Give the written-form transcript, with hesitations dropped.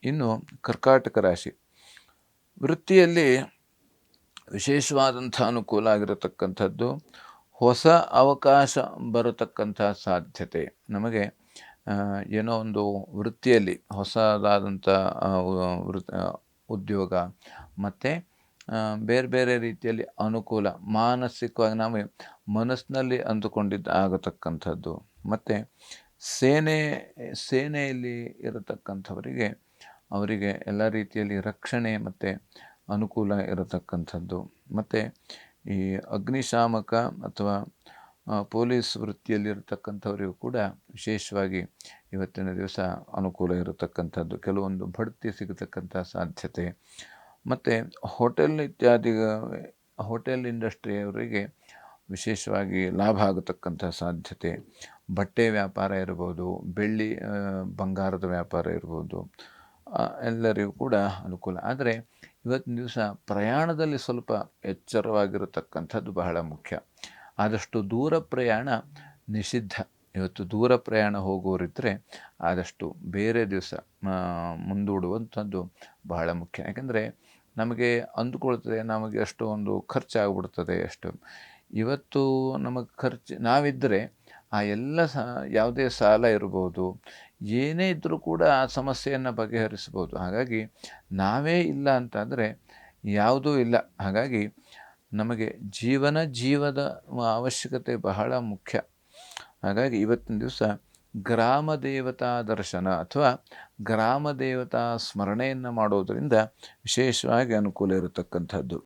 ಇನ್ನು ಕರ್ಕಾಟಕ ರಾಶಿ ವೃತ್ತಿಯಲ್ಲಿ ವಿಶೇಷವಾದಂಥ ಅನುಕೂಲ ಆಗಿರತಕ್ಕಂಥದ್ದು, ಹೊಸ ಅವಕಾಶ ಬರತಕ್ಕಂಥ ಸಾಧ್ಯತೆ. ನಮಗೆ ಏನೋ ಒಂದು ವೃತ್ತಿಯಲ್ಲಿ ಹೊಸದಾದಂಥ ಉದ್ಯೋಗ ಮತ್ತು ಬೇರೆ ಬೇರೆ ರೀತಿಯಲ್ಲಿ ಅನುಕೂಲ, ಮಾನಸಿಕವಾಗಿ ನಾವು ಮನಸ್ಸಿನಲ್ಲಿ ಅಂದುಕೊಂಡಿದ್ದು ಆಗತಕ್ಕಂಥದ್ದು. ಮತ್ತು ಸೇನೆಯಲ್ಲಿ ಇರತಕ್ಕಂಥವರಿಗೆ ಅವರಿಗೆ ಎಲ್ಲ ರೀತಿಯಲ್ಲಿ ರಕ್ಷಣೆ ಮತ್ತು ಅನುಕೂಲ ಇರತಕ್ಕಂಥದ್ದು. ಮತ್ತು ಈ ಅಗ್ನಿಶಾಮಕ ಅಥವಾ ಪೊಲೀಸ್ ವೃತ್ತಿಯಲ್ಲಿರತಕ್ಕಂಥವರಿಗೂ ಕೂಡ ವಿಶೇಷವಾಗಿ ಇವತ್ತಿನ ದಿವಸ ಅನುಕೂಲ ಇರತಕ್ಕಂಥದ್ದು. ಕೆಲವೊಂದು ಬಡ್ತಿ ಸಿಗತಕ್ಕಂಥ ಸಾಧ್ಯತೆ. ಮತ್ತು ಹೋಟೆಲ್ ಇಂಡಸ್ಟ್ರಿಯವರಿಗೆ ವಿಶೇಷವಾಗಿ ಲಾಭ ಆಗತಕ್ಕಂಥ ಸಾಧ್ಯತೆ. ಬಟ್ಟೆ ವ್ಯಾಪಾರ ಇರ್ಬೋದು, ಬೆಳ್ಳಿ ಬಂಗಾರದ ವ್ಯಾಪಾರ ಇರ್ಬೋದು, ಎಲ್ಲರಿಗೂ ಕೂಡ ಅನುಕೂಲ. ಆದರೆ ಇವತ್ತಿನ ದಿವಸ ಪ್ರಯಾಣದಲ್ಲಿ ಸ್ವಲ್ಪ ಎಚ್ಚರವಾಗಿರತಕ್ಕಂಥದ್ದು ಬಹಳ ಮುಖ್ಯ. ಆದಷ್ಟು ದೂರ ಪ್ರಯಾಣ ನಿಷಿದ್ಧ. ಇವತ್ತು ದೂರ ಪ್ರಯಾಣ ಹೋಗೋರಿದ್ದರೆ ಆದಷ್ಟು ಬೇರೆ ದಿವಸ ಮುಂದೂಡುವಂಥದ್ದು ಬಹಳ ಮುಖ್ಯ. ಯಾಕೆಂದರೆ ನಮಗೆ ಅಂದುಕೊಳ್ತದೆ ನಮಗೆ ಅಷ್ಟು ಒಂದು ಖರ್ಚಾಗ್ಬಿಡ್ತದೆ. ಇವತ್ತು ನಮಗೆ ನಾವಿದ್ದರೆ ಆ ಎಲ್ಲ ಯಾವುದೇ ಸಾಲ ಇರ್ಬೋದು, ಏನೇ ಇದ್ದರೂ ಕೂಡ ಆ ಸಮಸ್ಯೆಯನ್ನು ಬಗೆಹರಿಸ್ಬೋದು. ಹಾಗಾಗಿ ನಾವೇ ಇಲ್ಲ ಅಂತಂದರೆ ಯಾವುದೂ ಇಲ್ಲ. ಹಾಗಾಗಿ ನಮಗೆ ಜೀವದ ಅವಶ್ಯಕತೆ ಬಹಳ ಮುಖ್ಯ. ಹಾಗಾಗಿ ಇವತ್ತಿನ ದಿವಸ ಗ್ರಾಮ ದೇವತಾ ದರ್ಶನ ಅಥವಾ ಗ್ರಾಮ ದೇವತಾ ಸ್ಮರಣೆಯನ್ನು ಮಾಡೋದರಿಂದ ವಿಶೇಷವಾಗಿ ಅನುಕೂಲ ಇರತಕ್ಕಂಥದ್ದು.